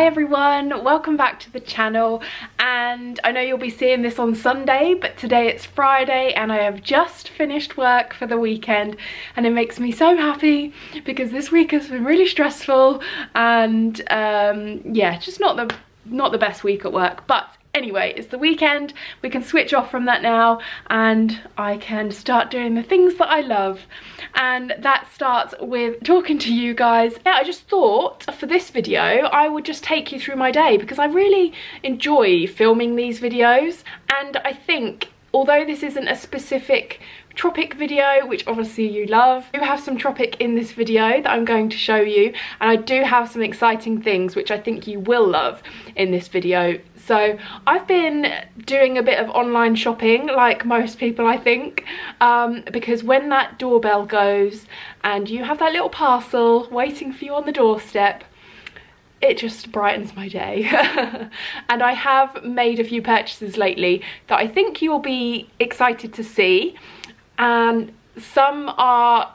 everyone, welcome back to the channel. And I know you'll be seeing this on Sunday, but today it's Friday and I have just finished work for the weekend, and it makes me so happy because this week has been really stressful and yeah, just not the best week at work. But anyway, it's the weekend, we can switch off from that now and I can start doing the things that I love, and that starts with talking to you guys. Yeah, I just thought for this video I would just take you through my day because I really enjoy filming these videos, and I think although this isn't a specific Tropic video, which obviously you love, I do have some Tropic in this video that I'm going to show you, and I do have some exciting things which I think you will love in this video. So I've been doing a bit of online shopping like most people, I think, because when that doorbell goes and you have that little parcel waiting for you on the doorstep, it just brightens my day. And I have made a few purchases lately that I think you'll be excited to see, and some are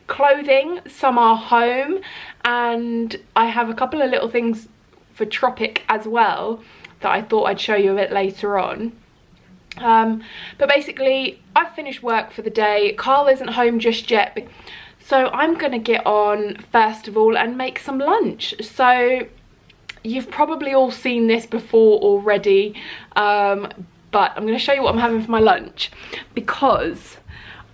clothing, some are home, and I have a couple of little things for Tropic as well that I thought I'd show you a bit later on. But basically I've finished work for the day. Carl isn't home just yet, so I'm gonna get on first of all and make some lunch. So you've probably all seen this before already, but I'm gonna show you what I'm having for my lunch because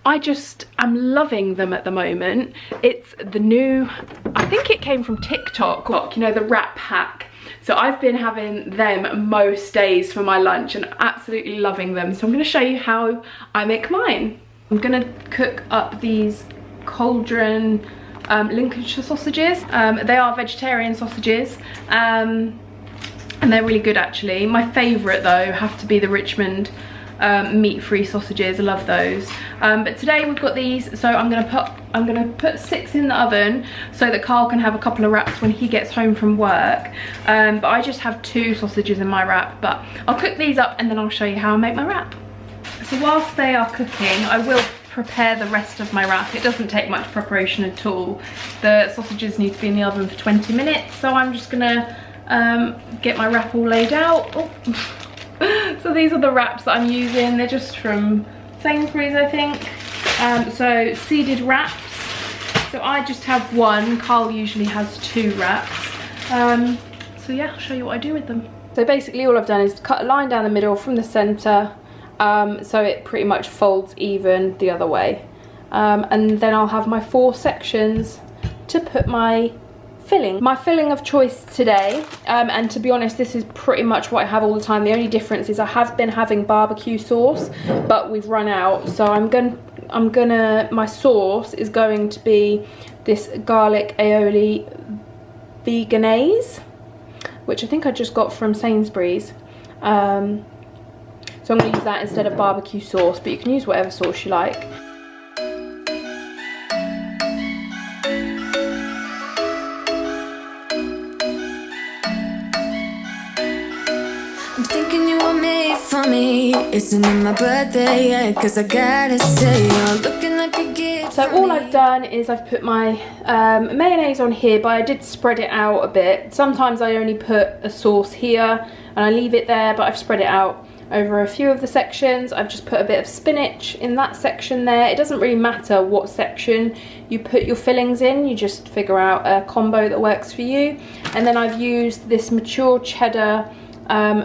I just am loving them at the moment. It's the new, I think it came from TikTok, you know, the wrap hack. So I've been having them most days for my lunch and absolutely loving them. So I'm gonna show you how I make mine. I'm gonna cook up these cauldron Lincolnshire sausages. They are vegetarian sausages, and they're really good actually. My favourite though have to be the Richmond meat-free sausages. I love those. But today we've got these, so I'm gonna put 6 in the oven so that Carl can have a couple of wraps when he gets home from work. But I just have 2 sausages in my wrap, but I'll cook these up and then I'll show you how I make my wrap. So whilst they are cooking, I will prepare the rest of my wrap. It doesn't take much preparation at all. The sausages need to be in the oven for 20 minutes, so I'm just gonna get my wrap all laid out. Oh. So these are the wraps that I'm using. They're just from Sainsbury's, I think. So seeded wraps. So I just have 1. Carl usually has 2 wraps. So yeah, I'll show you what I do with them. So basically all I've done is cut a line down the middle from the centre, so it pretty much folds even the other way. And then I'll have my 4 sections to put my filling. My filling of choice today, and to be honest this is pretty much what I have all the time. The only difference is I have been having barbecue sauce, but we've run out, so my sauce is going to be this garlic aioli veganaise, which I think I just got from Sainsbury's. So I'm going to use that instead of barbecue sauce, but you can use whatever sauce you like. For me, isn't it my birthday yet? Cause I gotta say you're looking like a gift. So all I've done is I've put my mayonnaise on here, but I did spread it out a bit. Sometimes I only put a sauce here and I leave it there, but I've spread it out over a few of the sections. I've just put a bit of spinach in that section there. It doesn't really matter what section you put your fillings in, you just figure out a combo that works for you. And then I've used this mature cheddar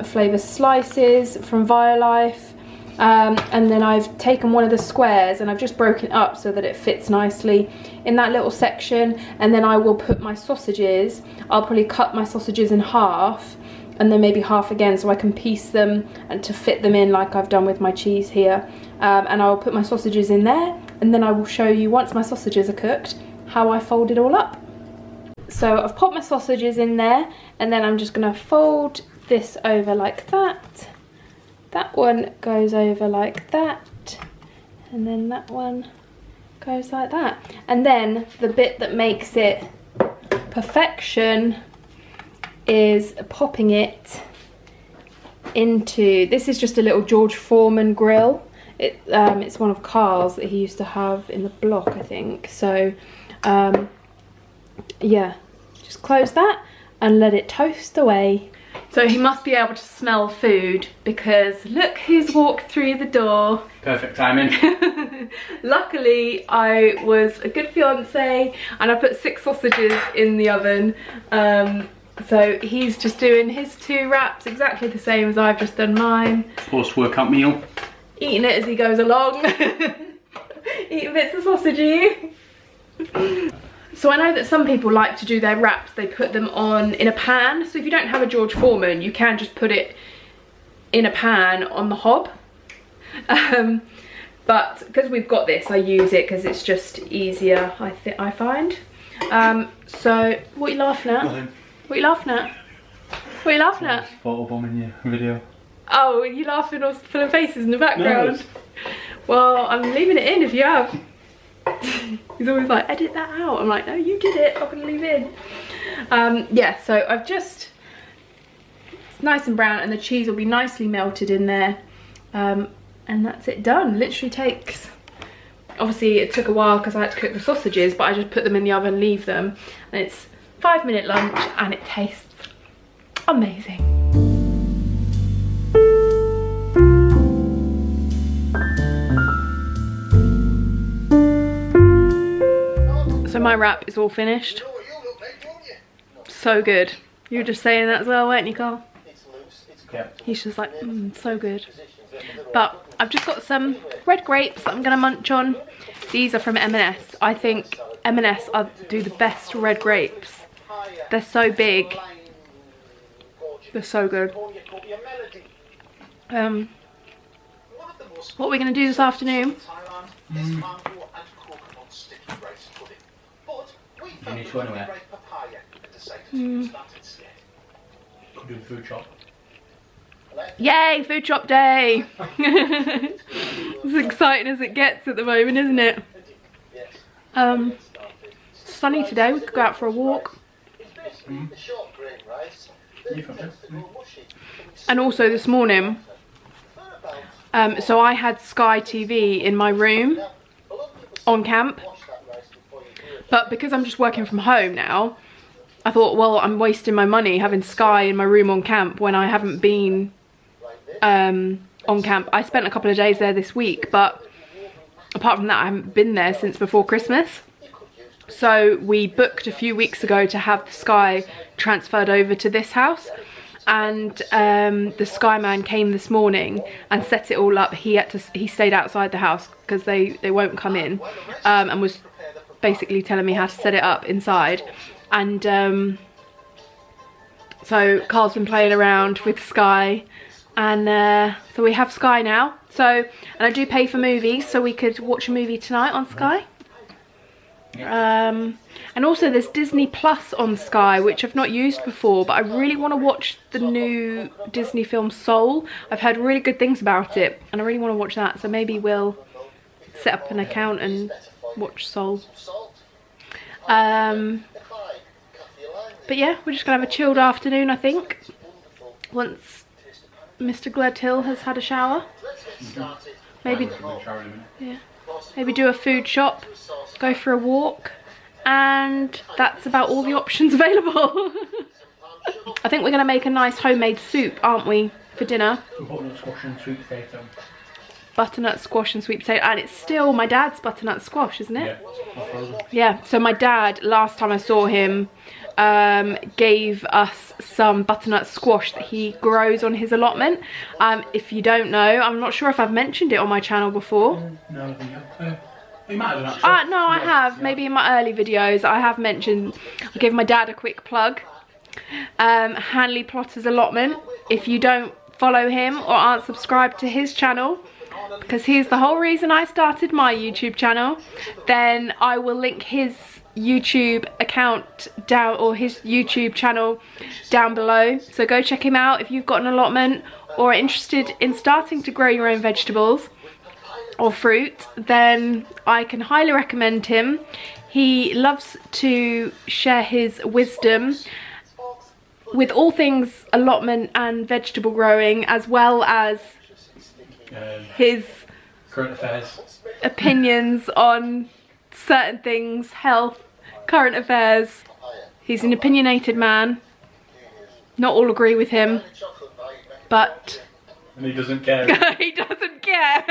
flavour slices from Violife, and then I've taken one of the squares and I've just broken it up so that it fits nicely in that little section. And then I will put my sausages, I'll probably cut my sausages in half and then maybe half again so I can piece them and to fit them in like I've done with my cheese here. And I'll put my sausages in there, and then I will show you once my sausages are cooked how I fold it all up. So I've popped my sausages in there, and then I'm just going to fold this over like that. That one goes over like that, and then that one goes like that. And then the bit that makes it perfection is popping it into, this is just a little George Foreman grill. It's one of Carl's that he used to have in the block, I think. So yeah, just close that, and let it toast away. So he must be able to smell food because look who's walked through the door. Perfect timing. Luckily, I was a good fiance and I put 6 sausages in the oven. So he's just doing his 2 wraps exactly the same as I've just done mine. Post-workout meal. Eating it as he goes along. Eating bits of sausage. So I know that some people like to do their wraps, they put them on in a pan. So if you don't have a George Foreman, you can just put it in a pan on the hob. But because we've got this, I use it because it's just easier, I find. So what are you laughing at? Nothing. What are you laughing at? What are you laughing at? Photobomb in your video. Oh, are you laughing or full of faces in the background? No. Well, I'm leaving it in if you have. He's always like, edit that out. I'm like, no, you did it, I'm gonna leave it in. Yeah, so I've just, it's nice and brown and the cheese will be nicely melted in there. And that's it done. Literally takes, obviously it took a while because I had to cook the sausages, but I just put them in the oven, leave them. And it's 5-minute lunch and it tastes amazing. So my wrap is all finished. So good. You were just saying that as well, weren't you, Carl? Yeah. He's just like, so good. But I've just got some red grapes that I'm going to munch on. These are from M&S. I think M&S do the best red grapes. They're so big. They're so good. What are we going to do this afternoon? You need to go anywhere. Could do the food shop. Yay, food shop day! As exciting as it gets at the moment, isn't it? Sunny today, we could go out for a walk. And also this morning, so I had Sky TV in my room on camp. But because I'm just working from home now, I thought, well, I'm wasting my money having Sky in my room on camp when I haven't been on camp. I spent a couple of days there this week, but apart from that, I haven't been there since before Christmas. So we booked a few weeks ago to have the Sky transferred over to this house. And the Sky man came this morning and set it all up. He stayed outside the house because they won't come in, and was basically telling me how to set it up inside. And so Carl's been playing around with Sky, and so we have Sky now. So, and I do pay for movies, so we could watch a movie tonight on Sky. And also there's Disney Plus on Sky, which I've not used before, but I really want to watch the new Disney film Soul. I've heard really good things about it and I really want to watch that, so maybe we'll set up an account and watch Soul. But yeah, we're just gonna have a chilled afternoon, I think, once Mr. Gledhill has had a shower. Maybe, yeah, maybe do a food shop, go for a walk, and that's about all the options available. I think we're gonna make a nice homemade soup, aren't we, for dinner? Butternut squash and sweet potato. Butternut squash and sweet potato, and it's still my dad's butternut squash, isn't it? Yeah. Yeah, so my dad, last time I saw him, gave us some butternut squash that he grows on his allotment. If you don't know, I'm not sure if I've mentioned it on my channel before. No, I think you might have actually. No, I have. Maybe in my early videos I have mentioned. I'll give my dad a quick plug. Hanley Plotter's Allotment. If you don't follow him or aren't subscribed to his channel, because he's the whole reason I started my YouTube channel, then I will link his YouTube account down, or his YouTube channel down below. So go check him out if you've got an allotment or are interested in starting to grow your own vegetables or fruit, then I can highly recommend him. He loves to share his wisdom with all things allotment and vegetable growing, as well as his current affairs, opinions on certain things, health, current affairs. He's an opinionated man, not all agree with him, but... And he doesn't care. He doesn't care.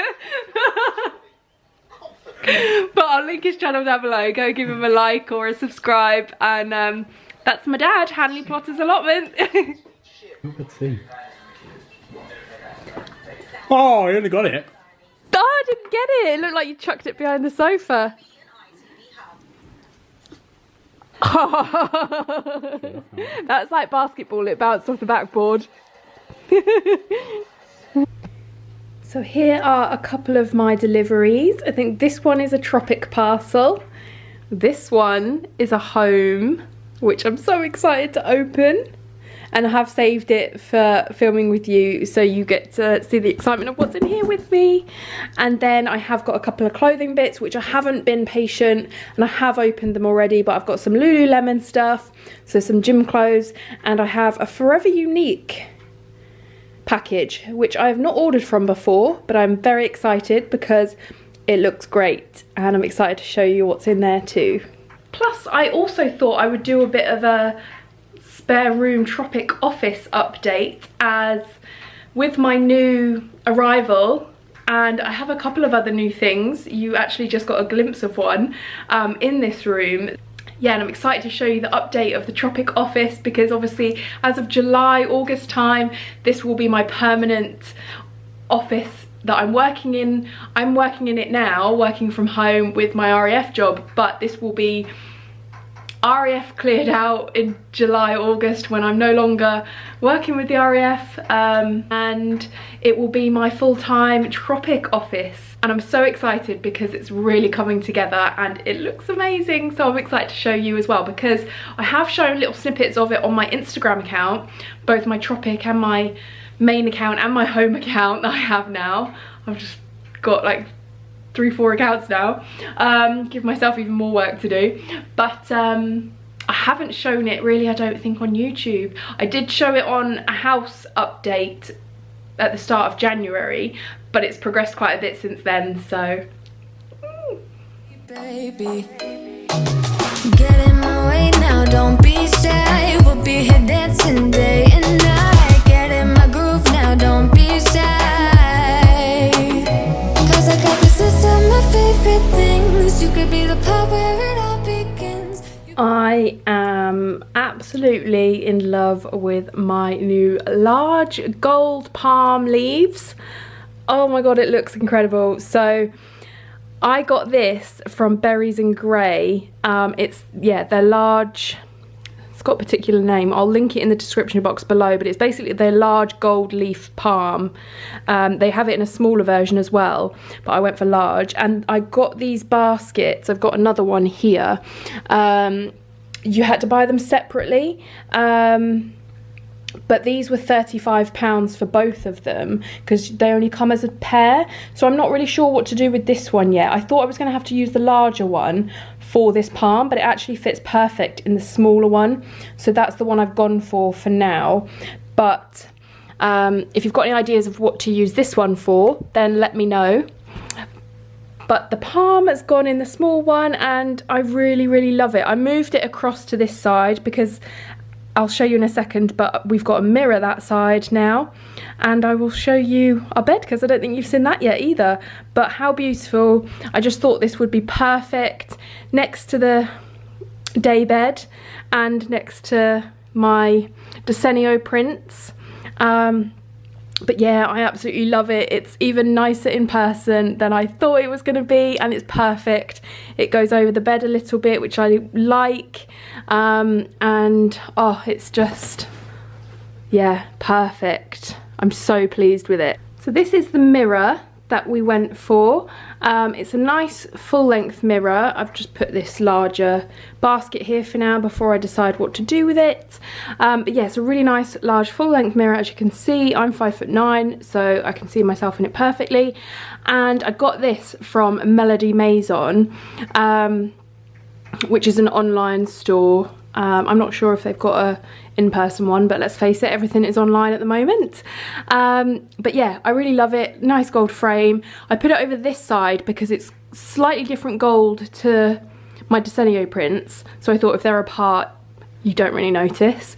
But I'll link his channel down below. Go give him a like or a subscribe. And that's my dad, Hanley Plotter's Allotment. Let's see. Oh, I only got it. Oh, I didn't get it. It looked like you chucked it behind the sofa. That's like basketball, it bounced off the backboard. So here are a couple of my deliveries. I think this one is a Tropic parcel. This one is a home, which I'm so excited to open. And I have saved it for filming with you, so you get to see the excitement of what's in here with me. And then I have got a couple of clothing bits, which I haven't been patient, and I have opened them already, but I've got some Lululemon stuff, so some gym clothes, and I have a Forever Unique package, which I have not ordered from before, but I'm very excited because it looks great, and I'm excited to show you what's in there too. Plus, I also thought I would do a bit of a spare room Tropic office update, as with my new arrival, and I have a couple of other new things. You actually just got a glimpse of one in this room. Yeah, and I'm excited to show you the update of the Tropic office, because obviously as of July, August time, this will be my permanent office that I'm working in. I'm working in it now, working from home with my RAF job, but this will be RAF cleared out in July, August, when I'm no longer working with the RAF, and it will be my full-time Tropic office. And I'm so excited because it's really coming together and it looks amazing. So I'm excited to show you as well, because I have shown little snippets of it on my Instagram account, both my Tropic and my main account and my home account that I have now. I've just got like 3-4 accounts now. Give myself even more work to do, but I haven't shown it really, I don't think, on YouTube. I did show it on a house update at the start of January, but it's progressed quite a bit since then, so baby, get in my way now, don't be shy. We'll be here dancing day and night. Get in my groove now, don't be shy. Cause I got this list of my favorite things. You could be the part where it all begins. I am absolutely in love with my new large gold palm leaves. Oh my god, it looks incredible. So I got this from Berries and Grey. It's, yeah, they're large. It's got a particular name. I'll link it in the description box below, but it's basically their large gold leaf palm. They have it in a smaller version as well, but I went for large. And I got these baskets. I've got another one here. You had to buy them separately. But these were £35 for both of them, because they only come as a pair. So I'm not really sure what to do with this one yet. I thought I was going to have to use the larger one for this palm, but it actually fits perfect in the smaller one. So that's the one I've gone for now. But if you've got any ideas of what to use this one for, then let me know. But the palm has gone in the small one, and I really, really love it. I moved it across to this side because I'll show you in a second, but we've got a mirror that side now, and I will show you our bed because I don't think you've seen that yet either. But how beautiful. I just thought this would be perfect next to the Daybed and next to my Desenio prints. But yeah, I absolutely love it. It's even nicer in person than I thought it was going to be, and it's perfect. It goes over the bed a little bit, which I like, and oh, it's just, yeah, perfect. I'm so pleased with it. So this is the mirror that we went for. It's a nice full-length mirror. I've just put this larger basket here for now before I decide what to do with it. But yeah, it's a really nice large full-length mirror. As you can see, I'm 5'9", so I can see myself in it perfectly. And I got this from Melody Maison, which is an online store. I'm not sure if they've got a in-person one, but let's face it, everything is online at the moment. But yeah, I really love it. Nice gold frame. I put it over this side because it's slightly different gold to my Desenio prints, so I thought if they're apart you don't really notice.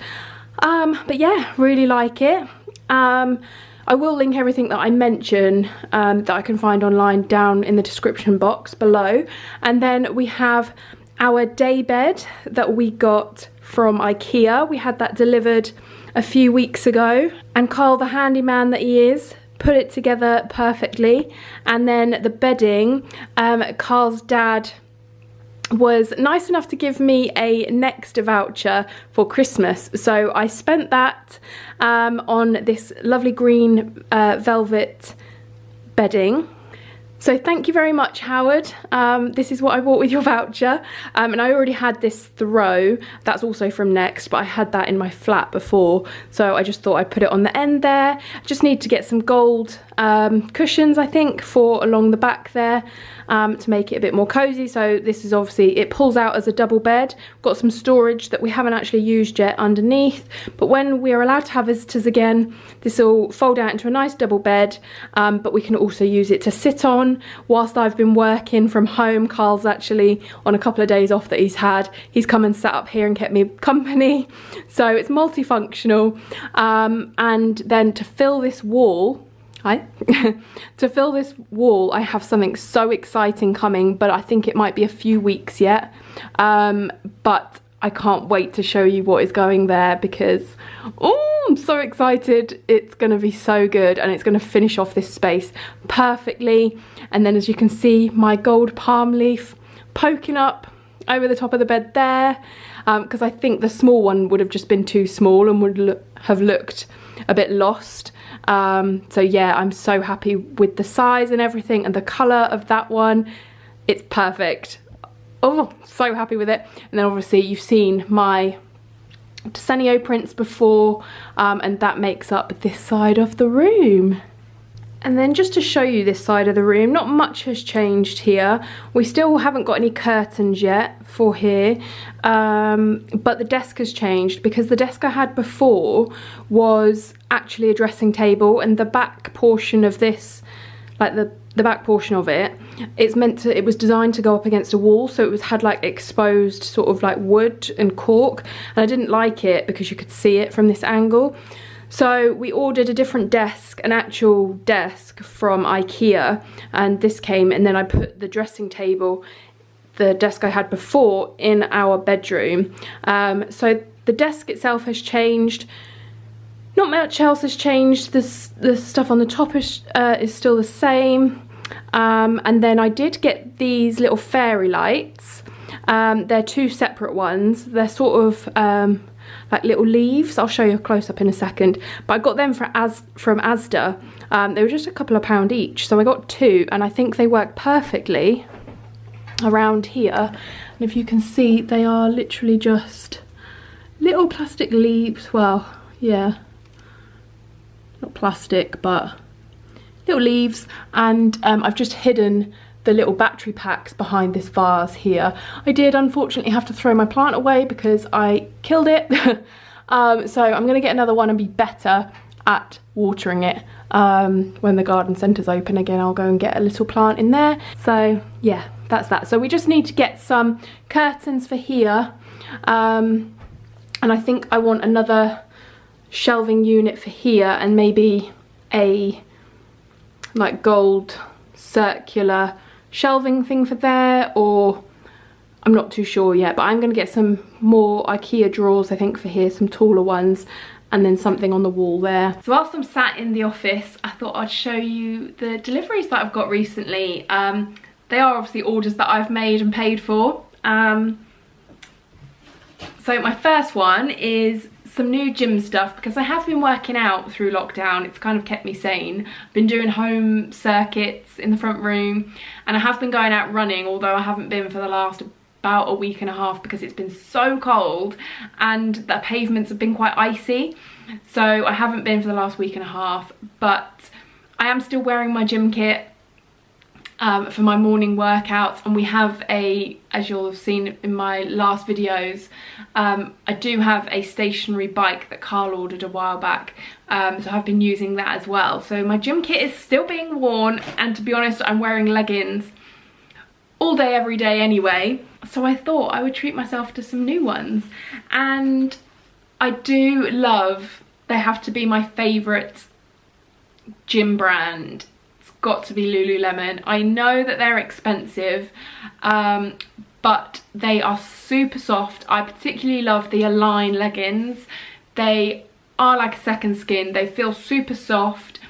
But yeah, really like it. I will link everything that I mention that I can find online down in the description box below. And then we have our daybed that we got from IKEA. We had that delivered a few weeks ago, and Carl, the handyman that he is, put it together perfectly. And then the bedding, Carl's dad was nice enough to give me a Next voucher for Christmas, so I spent that on this lovely green velvet bedding. So thank you very much, Howard. This is what I bought with your voucher. And I already had this throw. That's also from Next, but I had that in my flat before. So I just thought I'd put it on the end there. Just need to get some gold cushions, I think, for along the back there to make it a bit more cozy. So this is obviously, it pulls out as a double bed. Got some storage that we haven't actually used yet underneath. But when we are allowed to have visitors again, this will fold out into a nice double bed. But we can also use it to sit on. Whilst I've been working from home, Carl's actually on a couple of days off that he's had. He's come and sat up here and kept me company. So it's multifunctional. And then to fill this wall, to fill this wall, I have something so exciting coming, but I think it might be a few weeks yet. But I can't wait to show you what is going there because, oh, I'm so excited. It's going to be so good, and it's going to finish off this space perfectly. And then as you can see, my gold palm leaf poking up over the top of the bed there, because I think the small one would have just been too small and would have looked a bit lost. So yeah, I'm so happy with the size and everything, and the colour of that one. It's perfect. Oh, so happy with it. And then obviously you've seen my Desenio prints before, and that makes up this side of the room. And then just to show you this side of the room, not much has changed here. We still haven't got any curtains yet for here, but the desk has changed because the desk I had before was actually a dressing table, and the back portion of this, like the back portion of it, it was designed to go up against a wall, so it had like exposed sort of like wood and cork, and I didn't like it because you could see it from this angle. So we ordered a different desk, an actual desk from IKEA, and this came, and then I put the dressing table, the desk I had before, in our bedroom. So the desk itself has changed. Not much else has changed. The stuff on the top is still the same. And then I did get these little fairy lights. They're two separate ones. They're sort of like little leaves. I'll show you a close-up in a second. But I got them from Asda. They were just a couple of £1 each. So I got two, and I think they work perfectly around here. And if you can see, they are literally just little plastic leaves. Well, yeah. Not plastic, but little leaves. And I've just hidden the little battery packs behind this vase here. I did unfortunately have to throw my plant away because I killed it. So I'm going to get another one and be better at watering it. When the garden centre's open again, I'll go and get a little plant in there. So yeah, that's that. So we just need to get some curtains for here. And I think I want another shelving unit for here, and maybe a like gold circular shelving thing for there, or I'm not too sure yet, but I'm going to get some more IKEA drawers I think for here, some taller ones, and then something on the wall there. So whilst I'm sat in the office, I thought I'd show you the deliveries that I've got recently. They are obviously orders that I've made and paid for. So my first one is some new gym stuff, because I have been working out through lockdown. It's kind of kept me sane. I've been doing home circuits in the front room, and I have been going out running, although I haven't been for the last about a week and a half because it's been so cold and the pavements have been quite icy. So I haven't been for the last week and a half, but I am still wearing my gym kit for my morning workouts, and we have as you'll have seen in my last videos, I do have a stationary bike that Carl ordered a while back, so I've been using that as well. So my gym kit is still being worn, and to be honest, I'm wearing leggings all day every day anyway, so I thought I would treat myself to some new ones. And I do love, they have to be my favourite gym brand. It's got to be Lululemon. I know that they're expensive, but they are super soft. I particularly love the Align leggings. They are like a second skin. They feel super soft.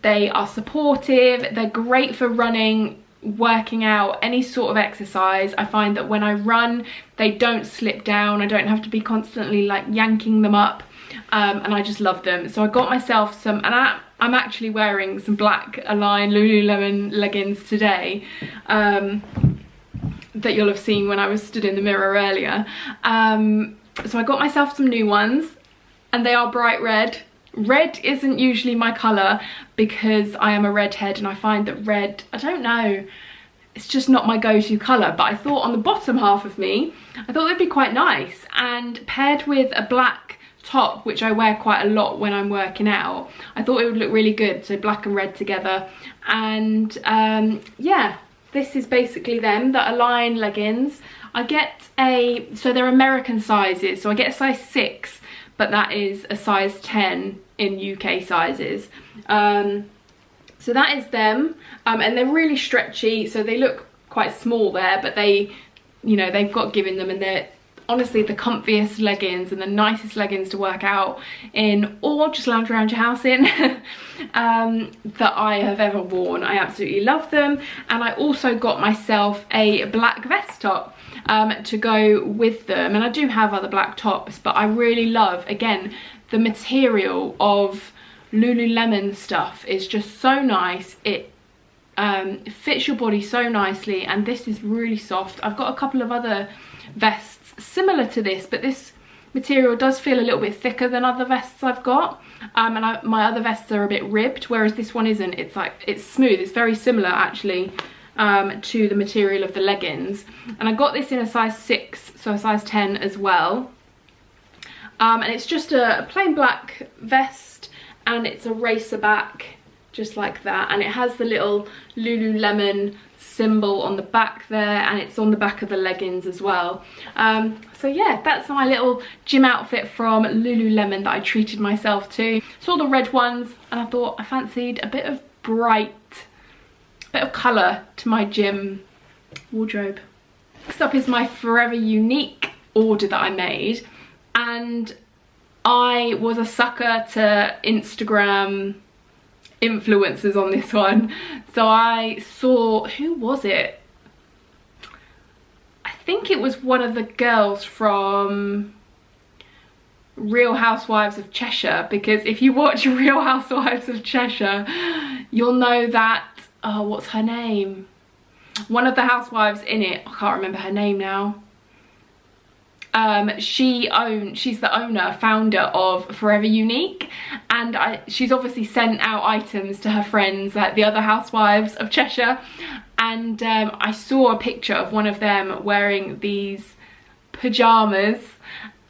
They are supportive. They're great for running, working out, any sort of exercise. I find that when I run, they don't slip down. I don't have to be constantly like yanking them up, and I just love them. So I got myself some, and I'm actually wearing some black Align Lululemon leggings today, that you'll have seen when I was stood in the mirror earlier. So I got myself some new ones, and they are bright red. Red isn't usually my colour because I am a redhead, and I find that red, I don't know, it's just not my go-to colour. But I thought on the bottom half of me, I thought they'd be quite nice, and paired with a black top, which I wear quite a lot when I'm working out, I thought it would look really good. So black and red together, and yeah, this is basically them, the Align leggings. I get so they're American sizes, so I get a size 6, but that is a size 10 in UK sizes. So that is them, and they're really stretchy, so they look quite small there, but they, you know, they've got give in them, and they're honestly the comfiest leggings and the nicest leggings to work out in, or just lounge around your house in, that I have ever worn. I absolutely love them. And I also got myself a black vest top to go with them, and I do have other black tops, but I really love, again, the material of Lululemon stuff is just so nice. It fits your body so nicely, and this is really soft. I've got a couple of other vests similar to this, but this material does feel a little bit thicker than other vests I've got, and my other vests are a bit ribbed, whereas this one isn't. It's like, it's smooth. It's very similar actually to the material of the leggings, and I got this in a size 6, so a size 10 as well. And it's just a plain black vest, and it's a racer back, just like that, and it has the little Lululemon symbol on the back there, and it's on the back of the leggings as well. So yeah, that's my little gym outfit from Lululemon that I treated myself to. Saw the red ones, and I thought I fancied a bit of bright, bit of colour to my gym wardrobe. Next up is my Forever Unique order that I made, and I was a sucker to Instagram influencers on this one. So I saw, who was it? I think it was one of the girls from Real Housewives of Cheshire, because if you watch Real Housewives of Cheshire, you'll know that, oh, what's her name? One of the housewives in it, I can't remember her name now. She's the owner, founder of Forever Unique, and she's obviously sent out items to her friends, like the other housewives of Cheshire, and I saw a picture of one of them wearing these pyjamas,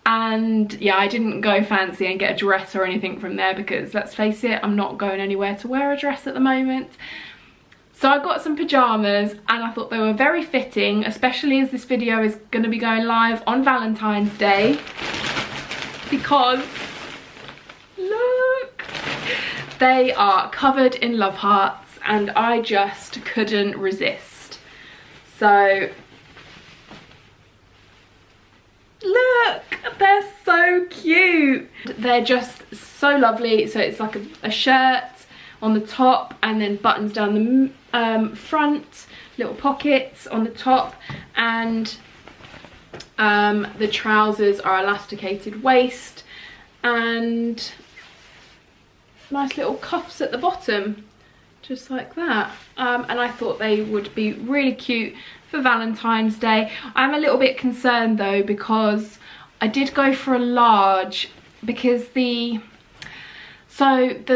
and yeah, I didn't go fancy and get a dress or anything from there, because let's face it, I'm not going anywhere to wear a dress at the moment. So I got some pyjamas, and I thought they were very fitting, especially as this video is going to be going live on Valentine's Day, because look, they are covered in love hearts, and I just couldn't resist. So look, they're so cute. They're just so lovely. So it's like a shirt on the top, and then buttons down the front, little pockets on the top, and the trousers are elasticated waist, and nice little cuffs at the bottom, just like that. And I thought they would be really cute for Valentine's Day. I'm a little bit concerned though, because I did go for a large, because the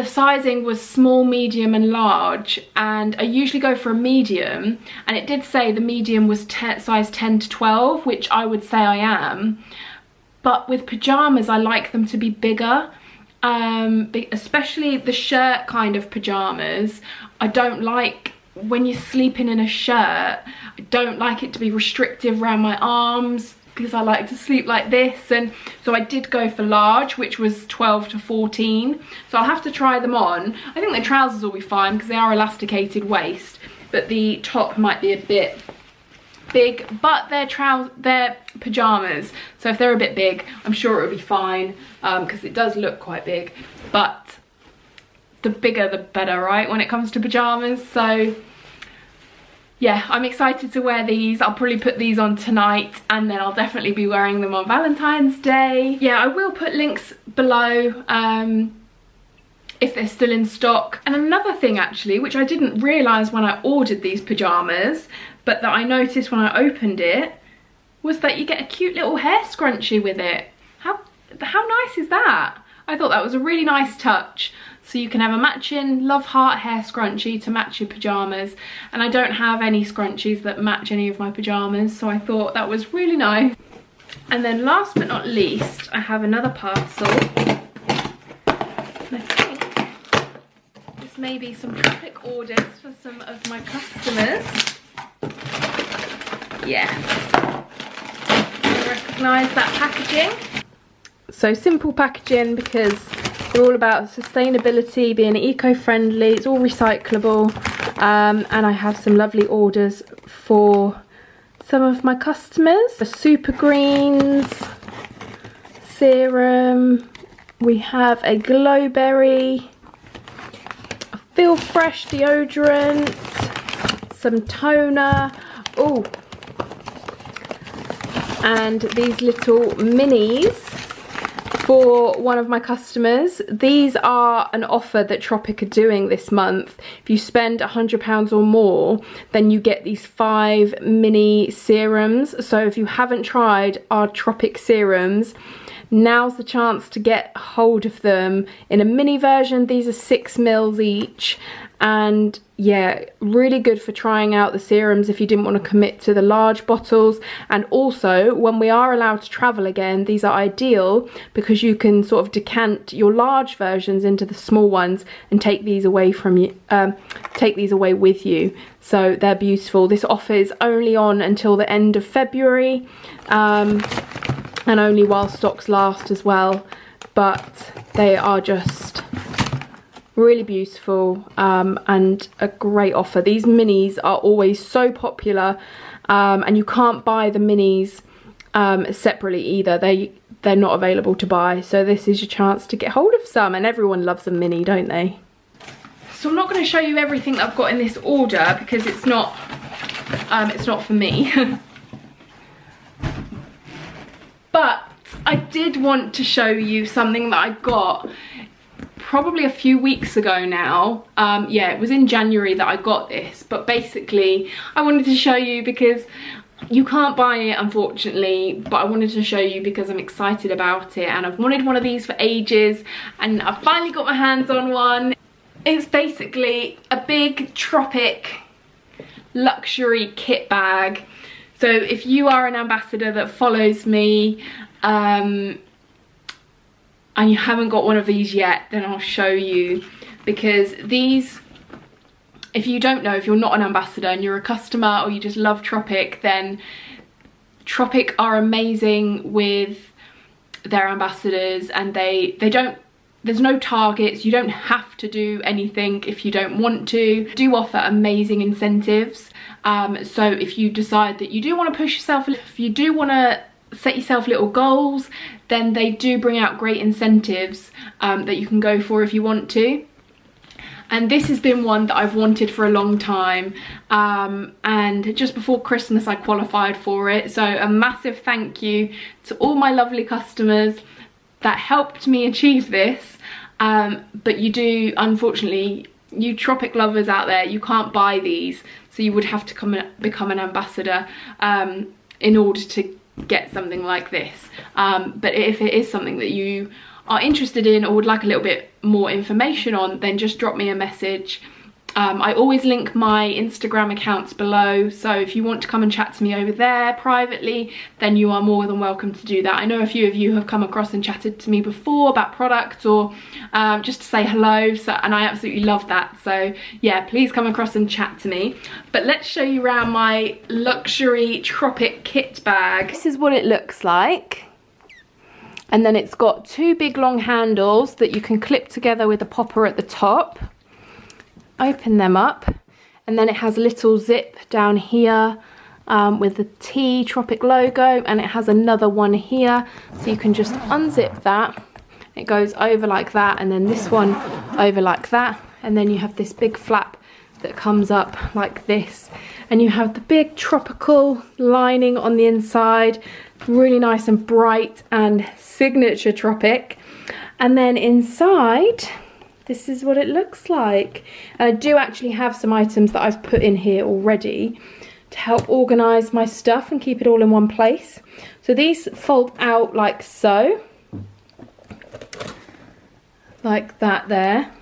sizing was small, medium and large, and I usually go for a medium, and it did say the medium was size 10 to 12, which I would say I am, but with pyjamas I like them to be bigger, especially the shirt kind of pyjamas. I don't like, when you're sleeping in a shirt, I don't like it to be restrictive around my arms, because I like to sleep like this. And so I did go for large, which was 12 to 14. So I'll have to try them on. I think the trousers will be fine because they are elasticated waist, but the top might be a bit big, but they're pajamas, so if they're a bit big, I'm sure it'll be fine, because it does look quite big, but the bigger the better, right, when it comes to pajamas. So yeah, I'm excited to wear these. I'll probably put these on tonight, and then I'll definitely be wearing them on Valentine's Day. Yeah, I will put links below if they're still in stock. And another thing actually, which I didn't realise when I ordered these pyjamas, but that I noticed when I opened it, was that you get a cute little hair scrunchie with it. How nice is that? I thought that was a really nice touch. So you can have a matching love heart hair scrunchie to match your pyjamas. And I don't have any scrunchies that match any of my pyjamas, so I thought that was really nice. And then last but not least, I have another parcel. And I think this may be some Tropic orders for some of my customers. Yes, I recognise that packaging. So simple packaging, because they're all about sustainability, being eco-friendly, it's all recyclable, and I have some lovely orders for some of my customers. The Super Greens serum, we have a Glowberry, a Feel Fresh deodorant, some toner, oh, and these little minis for one of my customers. These are an offer that Tropic are doing this month. If you spend £100 or more, then you get these 5 mini serums. So if you haven't tried our Tropic serums, now's the chance to get hold of them in a mini version. These are 6 mils each, and yeah, really good for trying out the serums if you didn't want to commit to the large bottles. And also, when we are allowed to travel again, these are ideal because you can sort of decant your large versions into the small ones and take these away from you, take these away with you. So they're beautiful. This offer is only on until the end of February, and only while stocks last as well, but they are just really beautiful, and a great offer. These minis are always so popular, and you can't buy the minis separately either. They're not available to buy, so this is your chance to get hold of some, and everyone loves a mini, don't they? So I'm not going to show you everything that I've got in this order because it's not for me. But I did want to show you something that I got probably a few weeks ago now. Yeah, it was in January that I got this, but basically I wanted to show you because you can't buy it, unfortunately, but I wanted to show you because I'm excited about it, and I've wanted one of these for ages, and I've finally got my hands on one. It's basically a big Tropic luxury kit bag. So if you are an ambassador that follows me, and you haven't got one of these yet, then I'll show you, because these, if you don't know, if you're not an ambassador and you're a customer or you just love Tropic, then Tropic are amazing with their ambassadors, and they don't, there's no targets, you don't have to do anything if you don't want to. They do offer amazing incentives, so if you decide that you do want to push yourself, if you do want to set yourself little goals, then they do bring out great incentives that you can go for if you want to. And this has been one that I've wanted for a long time, and just before Christmas I qualified for it, so a massive thank you to all my lovely customers that helped me achieve this. But you do, unfortunately, you Tropic lovers out there, you can't buy these, so you would have to become an ambassador in order to get something like this. But if it is something that you are interested in or would like a little bit more information on, then just drop me a message I always link my Instagram accounts below, so if you want to come and chat to me over there privately, then you are more than welcome to do that. I know a few of you have come across and chatted to me before about products or just to say hello, so, and I absolutely love that. So yeah, please come across and chat to me. But let's show you around my luxury Tropic kit bag. This is what it looks like. And then it's got two big long handles that you can clip together with a popper at the top. Open them up, and then it has a little zip down here with the T Tropic logo, and it has another one here, so you can just unzip that. It goes over like that, and then this one over like that, and then you have this big flap that comes up like this, and you have the big tropical lining on the inside, really nice and bright and signature Tropic. And then inside, this is what it looks like. And I do actually have some items that I've put in here already to help organise my stuff and keep it all in one place. So these fold out like so. Like that there.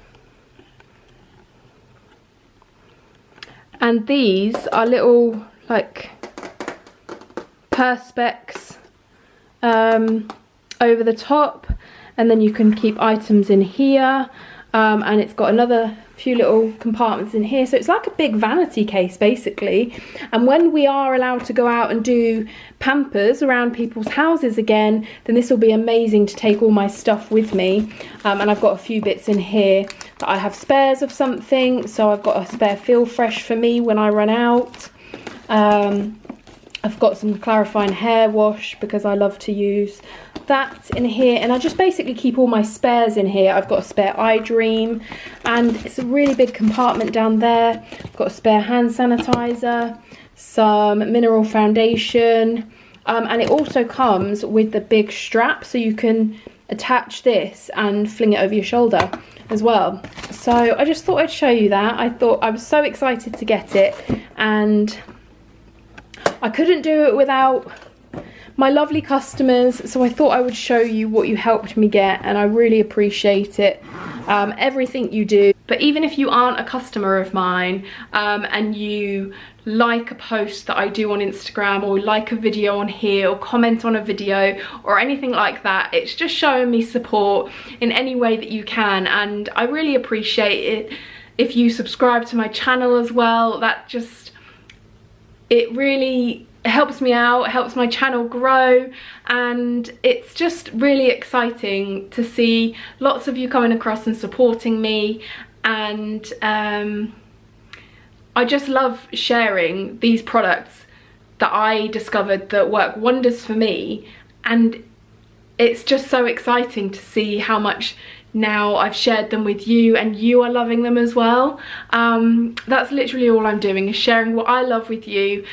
And these are little like perspex over the top, and then you can keep items in here. And it's got another few little compartments in here, so it's like a big vanity case basically. And when we are allowed to go out and do pampers around people's houses again, then this will be amazing to take all my stuff with me. And I've got a few bits in here that I have spares of something, so I've got a spare Feel Fresh for me when I run out. I've got some clarifying hair wash because I love to use that in here, and I just basically keep all my spares in here. I've got a spare eye dream, and it's a really big compartment down there. I've got a spare hand sanitizer, some mineral foundation, and it also comes with the big strap, so you can attach this and fling it over your shoulder as well. So I just thought I'd show you that. I was so excited to get it, and I couldn't do it without my lovely customers, so I thought I would show you what you helped me get, and I really appreciate it, everything you do. But even if you aren't a customer of mine, and you like a post that I do on Instagram, or like a video on here, or comment on a video or anything like that, it's just showing me support in any way that you can, and I really appreciate it. If you subscribe to my channel as well, that just, it really helps me out, helps my channel grow, and it's just really exciting to see lots of you coming across and supporting me. And I just love sharing these products that I discovered that work wonders for me, and it's just so exciting to see how much now I've shared them with you and you are loving them as well. That's literally all I'm doing, is sharing what I love with you,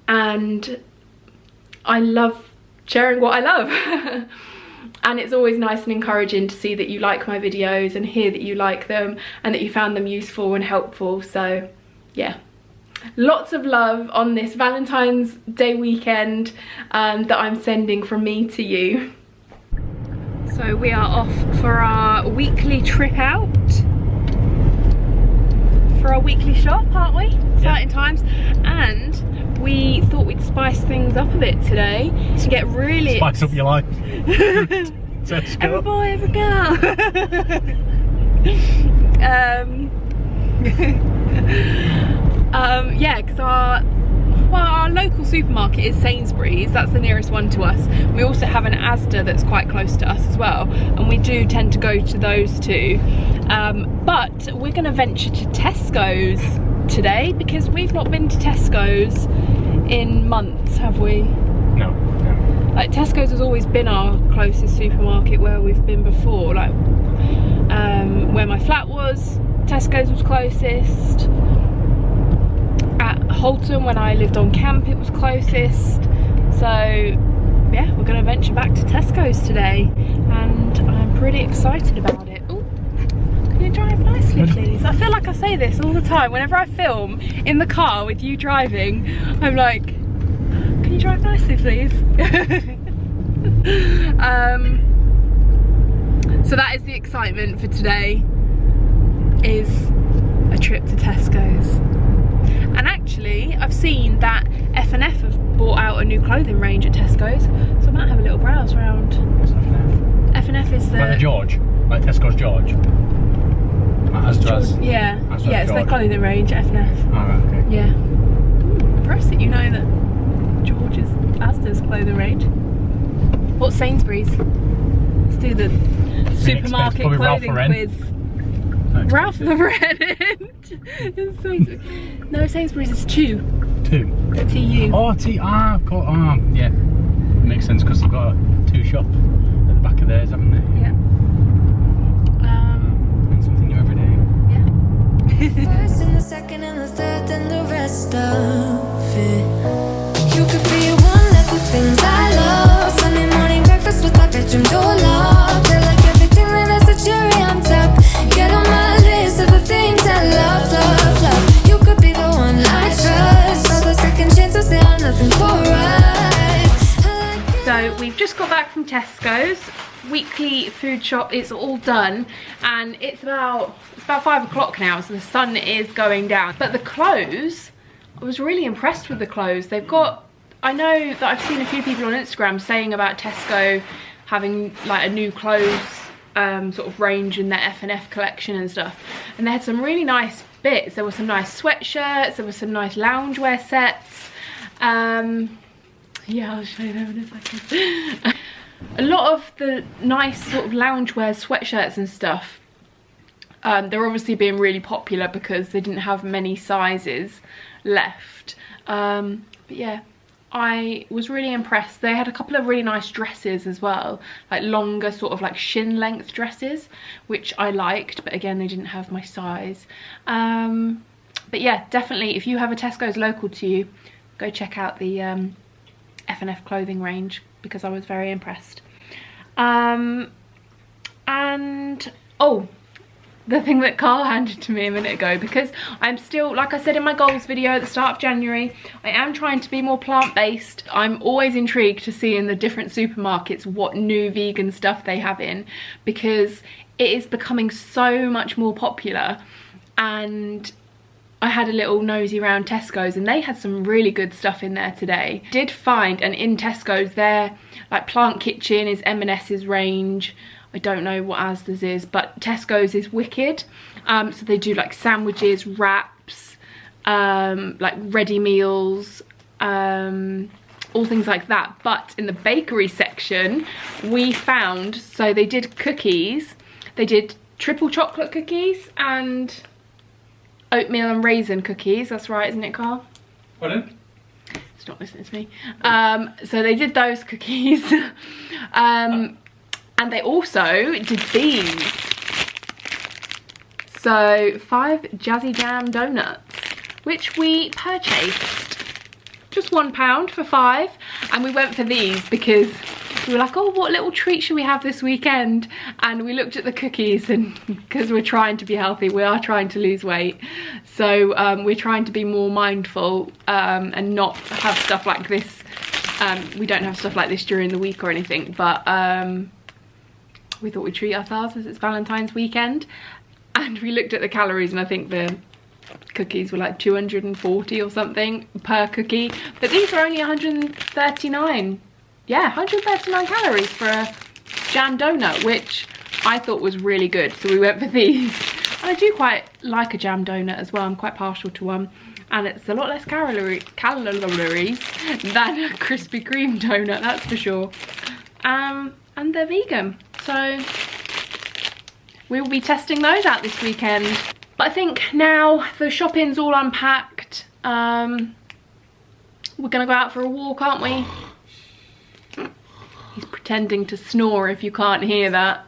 and I love sharing what I love. And it's always nice and encouraging to see that you like my videos and hear that you like them and that you found them useful and helpful. So yeah, lots of love on this Valentine's Day weekend that I'm sending from me to you. So we are off for our weekly trip out, for our weekly shop, aren't we? Exciting times. And we thought we'd spice things up a bit today to get really... Spice up your life. Every boy, every girl. Yeah, because our local supermarket is Sainsbury's. That's the nearest one to us. We also have an Asda that's quite close to us as well, and we do tend to go to those two. But we're going to venture to Tesco's today, because we've not been to Tesco's in months, have we? No. Like, Tesco's has always been our closest supermarket where we've been before. Like, where my flat was, Tesco's was closest. At Holton, when I lived on camp, it was closest. So yeah, we're going to venture back to Tesco's today, and I'm pretty excited about it. Ooh, can you drive nicely, please? I feel like I say this all the time whenever I film in the car with you driving. I'm like, can you drive nicely, please? So that is the excitement for today, is a trip to Tesco's. And actually, I've seen that F&F have bought out a new clothing range at Tesco's, so I might have a little browse round. What's F&F? F&F is the... Like the George? Like Tesco's George? Yeah, yeah, it's their clothing range, F&F. Oh, right, okay. Yeah. Ooh, impressed that you know that George is Asda's clothing range. What's Sainsbury's? Let's do the supermarket clothing quiz. Ralph Lauren. No, Sainsbury's is two. Two? T-U. Oh, cool. Oh, yeah. Makes sense because they've got a two shop at the back of theirs, haven't they? Yeah. And something new every day. Yeah. First and the second and the third and the rest of it. You could be one of the things I love. Sunday morning breakfast with my bedroom door locked. I like everything that has a cherry on top. Get on my list of the things I love, love, love. You could be the one I trust. All the second chances, they are nothing for us. So we've just got back from Tesco's. Weekly food shop is all done, and it's about 5 o'clock now, so the sun is going down. But the clothes, I was really impressed with the clothes. They've got, I know that I've seen a few people on Instagram saying about Tesco having like a new clothes sort of range in their F&F collection and stuff, and they had some really nice bits. There were some nice sweatshirts, there were some nice loungewear sets. Yeah, I'll show you them in a second. A lot of the nice sort of loungewear sweatshirts and stuff, they're obviously being really popular because they didn't have many sizes left. But yeah, I was really impressed. They had a couple of really nice dresses as well, like longer sort of like shin length dresses, which I liked, but again, they didn't have my size. But yeah, definitely if you have a Tesco's local to you, go check out the F&F clothing range, because I was very impressed. And oh, the thing that Carl handed to me a minute ago, because I'm still, like I said in my goals video at the start of January, I am trying to be more plant-based. I'm always intrigued to see in the different supermarkets what new vegan stuff they have in, because it is becoming so much more popular. And I had a little nosy around Tesco's and they had some really good stuff in there today. Did find, and in Tesco's their like Plant Kitchen is M&S's range. I don't know what Asda's is, but Tesco's is wicked. So they do like sandwiches, wraps, like ready meals, all things like that. But in the bakery section we found, so they did cookies. They did triple chocolate cookies and oatmeal and raisin cookies. That's right, isn't it, Carl? Pardon? It's not listening to me. So they did those cookies. And they also did these. So 5 Jazzy Jam donuts, which we purchased. Just £1 for 5. And we went for these because we were like, oh, what little treat should we have this weekend? And we looked at the cookies, and because we're trying to be healthy, we are trying to lose weight. So we're trying to be more mindful and not have stuff like this. We don't have stuff like this during the week or anything, but we thought we'd treat ourselves as it's Valentine's weekend. And we looked at the calories, and I think the cookies were like 240 or something per cookie. But these are only 139. Yeah, 139 calories for a jam donut, which I thought was really good. So we went for these. And I do quite like a jam donut as well. I'm quite partial to one. And it's a lot less calories than a Krispy Kreme donut, that's for sure. And they're vegan. So we will be testing those out this weekend. But I think now the shopping's all unpacked. We're gonna go out for a walk, aren't we? He's pretending to snore if you can't hear that.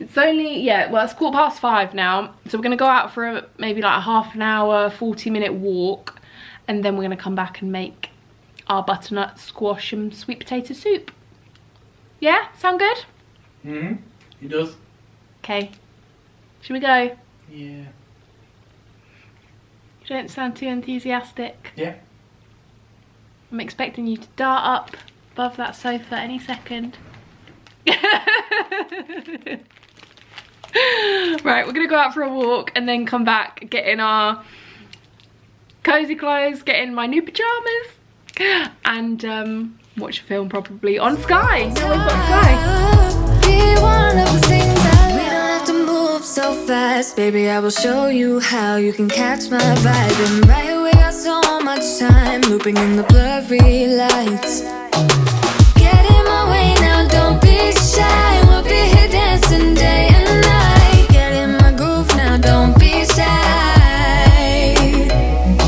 It's only, yeah, well, it's 5:15 now. So we're gonna go out for maybe like a half an hour, 40-minute walk. And then we're gonna come back and make our butternut squash and sweet potato soup. Yeah, sound good? Mm-hmm, it does. Okay, should we go? Yeah. You don't sound too enthusiastic. Yeah. I'm expecting you to dart up above that sofa any second. Right, we're gonna go out for a walk and then come back, get in our cozy clothes, get in my new pajamas, and watch a film probably on Sky. We've got Sky. So fast, baby, I will show you how you can catch my vibe. And right, we got so much time, looping in the blurry lights. Get in my way now, don't be shy. We'll be here dancing day and night. Get in my groove now, don't be shy.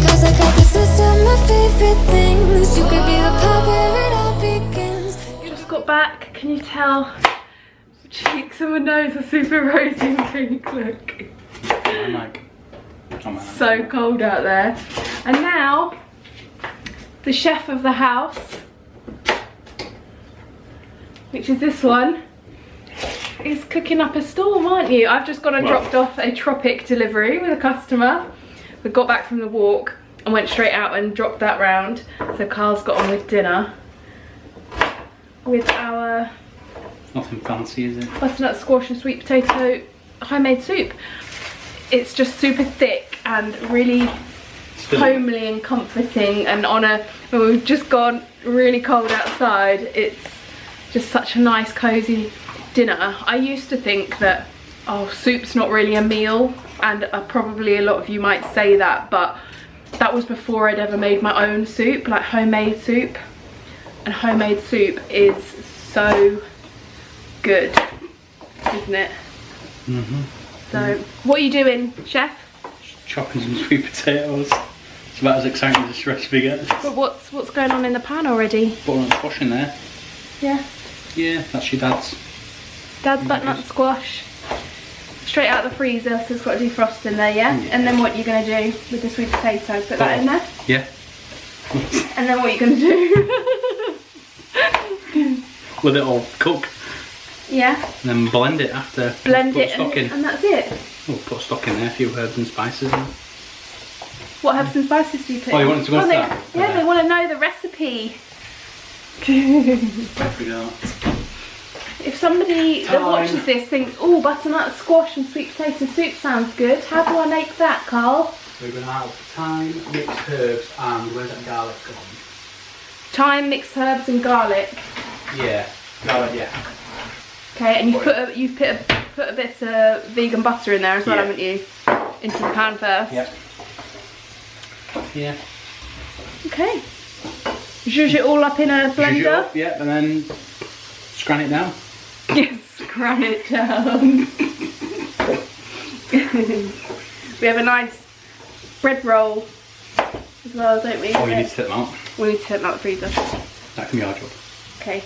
Cause I got this list of my favorite things. You could be the part where it all begins. Just got back, can you tell? Cheeks and my nose are super rosy and pink, look. So cold out there. And now, the chef of the house, which is this one, is cooking up a storm, aren't you? I've just gone and dropped off a Tropic delivery with a customer. We got back from the walk and went straight out and dropped that round. So Carl's got on with dinner. With our Nothing fancy, is it? butternut squash and sweet potato homemade soup. It's just super thick and really homely and comforting, and when we've just gone really cold outside, it's just such a nice cozy dinner. I used to think that, oh, soup's not really a meal, and probably a lot of you might say that, but that was before I'd ever made my own soup, like homemade soup. And homemade soup is so good, isn't it? So, what are you doing, chef? Chopping some sweet potatoes. It's about as exciting as a recipe gets. But what's going on in the pan already? Butternut squash in there. Yeah. Yeah, that's your dad's. Dad's butternut squash. Straight out of the freezer, so it's got to defrost in there, yeah? And then what are you going to do with the sweet potato? Put that in there? Yeah. And then what are you going to do? Let it all cook. Yeah. And then blend it after. Blend put it stock in. and that's it? We'll put stock in there, a few herbs and spices. What herbs and spices do you put in? You wanted to go into that? Yeah, they want to know the recipe. If somebody that watches this thinks, oh, butternut squash and sweet potato soup sounds good, how do I make that, Carl? We're going to have thyme, mixed herbs, and where's that garlic gone? Thyme, mixed herbs and garlic. Yeah, garlic, yeah. Okay, and you've put a bit of vegan butter in there as well, haven't you? Into the pan first. Yep. Yeah. Okay. Zhuzh it all up in a blender. Yeah, and then scran it down. Yes, scran it down. We have a nice bread roll as well, don't we? Oh, you need to take them out. We need to take them out of the freezer. That can be our job. Okay.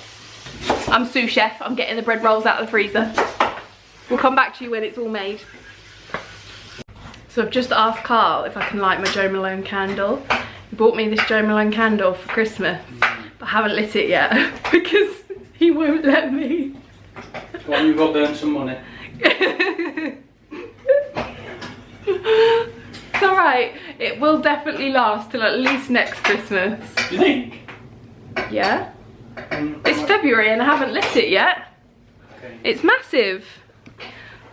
I'm sous chef. I'm getting the bread rolls out of the freezer. We'll come back to you when it's all made. So I've just asked Carl if I can light my Jo Malone candle. He bought me this Jo Malone candle for Christmas, but I haven't lit it yet because he won't let me. Why don't you go burn some money? It's alright. It will definitely last till at least next Christmas. Do you think? Yeah. It's February and I haven't lit it yet. Okay. It's massive.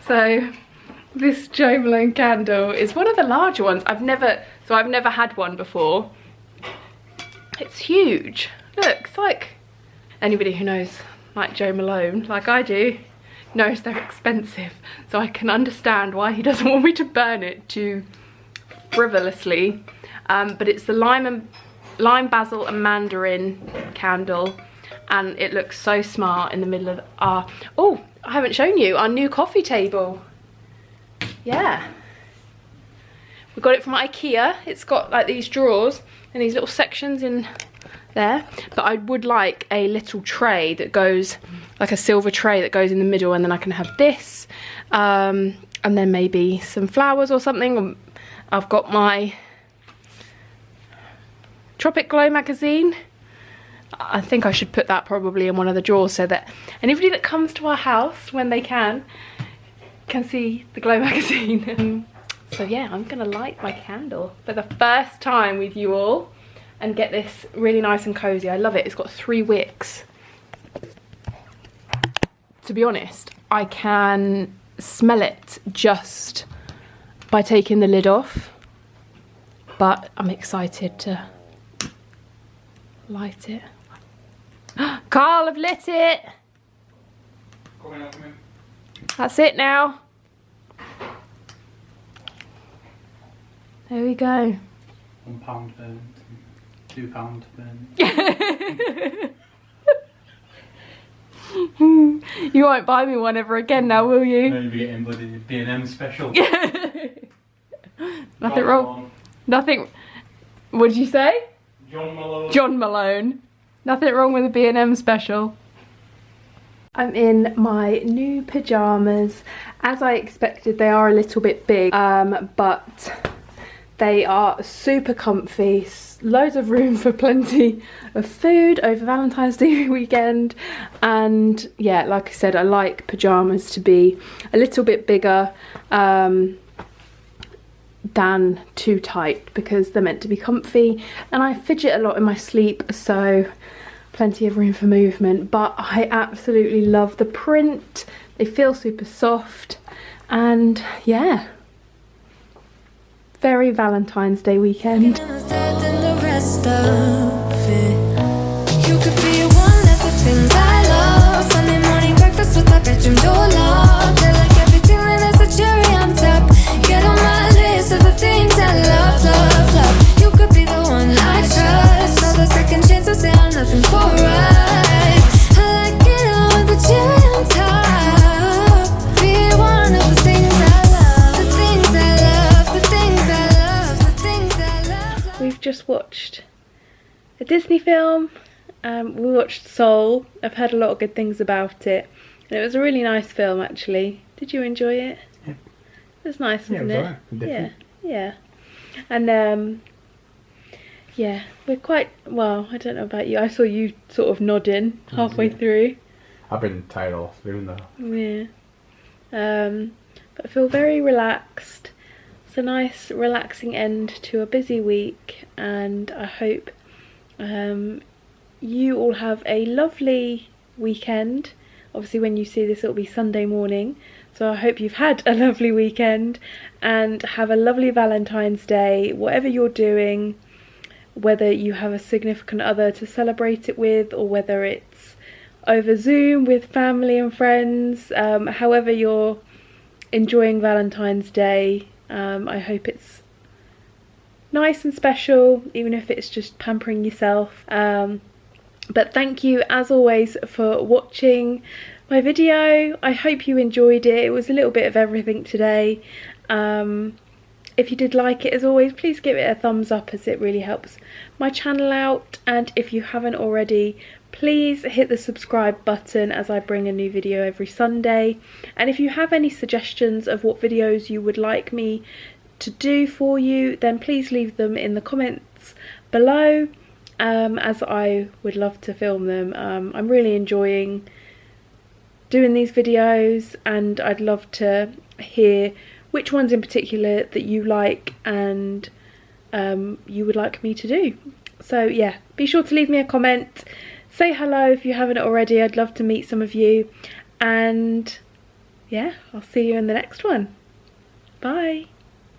So this Jo Malone candle is one of the larger ones. I've never had one before. It's huge. Look, it's like, anybody who knows like Jo Malone, like I do, knows they're expensive. So I can understand why he doesn't want me to burn it too frivolously. But it's the lime, basil and mandarin candle. And it looks so smart in the middle of our, oh, I haven't shown you our new coffee table. Yeah. We got it from IKEA. It's got like these drawers and these little sections in there. But I would like a little tray that goes, like a silver tray that goes in the middle, and then I can have this. And then maybe some flowers or something. I've got my Tropic Glow magazine. I think I should put that probably in one of the drawers so that anybody that comes to our house when they can see the Glow magazine. So yeah, I'm gonna light my candle for the first time with you all and get this really nice and cozy. I love it. It's got 3 wicks. To be honest, I can smell it just by taking the lid off, but I'm excited to light it. Carl, I've lit it. That's it now. There we go. £1 burn, £2 burn. You won't buy me one ever again now, will you? Maybe getting bloody B&M special. Nothing wrong. Nothing. What did you say? John Malone. John Malone. Nothing wrong with a B&M special. I'm in my new pyjamas. As I expected, they are a little bit big, but they are super comfy. Loads of room for plenty of food over Valentine's Day weekend. And yeah, like I said, I like pyjamas to be a little bit bigger than too tight, because they're meant to be comfy, and I fidget a lot in my sleep, so plenty of room for movement. But I absolutely love the print. They feel super soft, and yeah, very Valentine's Day weekend. We've just watched a Disney film. We watched Soul. I've heard a lot of good things about it, and it was a really nice film actually. Did you enjoy it? Yeah. It was nice, wasn't it? Yeah, yeah. And yeah, we're quite, well, I don't know about you. I saw you sort of nodding halfway through. I've been tired of doing that. Yeah. But I feel very relaxed. It's a nice relaxing end to a busy week, and I hope you all have a lovely weekend. Obviously when you see this it'll be Sunday morning, so I hope you've had a lovely weekend and have a lovely Valentine's Day, whatever you're doing, whether you have a significant other to celebrate it with, or whether it's over Zoom with family and friends. However you're enjoying Valentine's Day, I hope it's nice and special, even if it's just pampering yourself. But thank you as always for watching my video. I hope you enjoyed it. It was a little bit of everything today. If you did like it, as always, please give it a thumbs up, as it really helps my channel out. And if you haven't already, please hit the subscribe button, as I bring a new video every Sunday. And if you have any suggestions of what videos you would like me to do for you, then please leave them in the comments below, as I would love to film them. I'm really enjoying doing these videos, and I'd love to hear which ones in particular that you like and you would like me to do. So yeah, be sure to leave me a comment, say hello if you haven't already. I'd love to meet some of you, and yeah, I'll see you in the next one. Bye.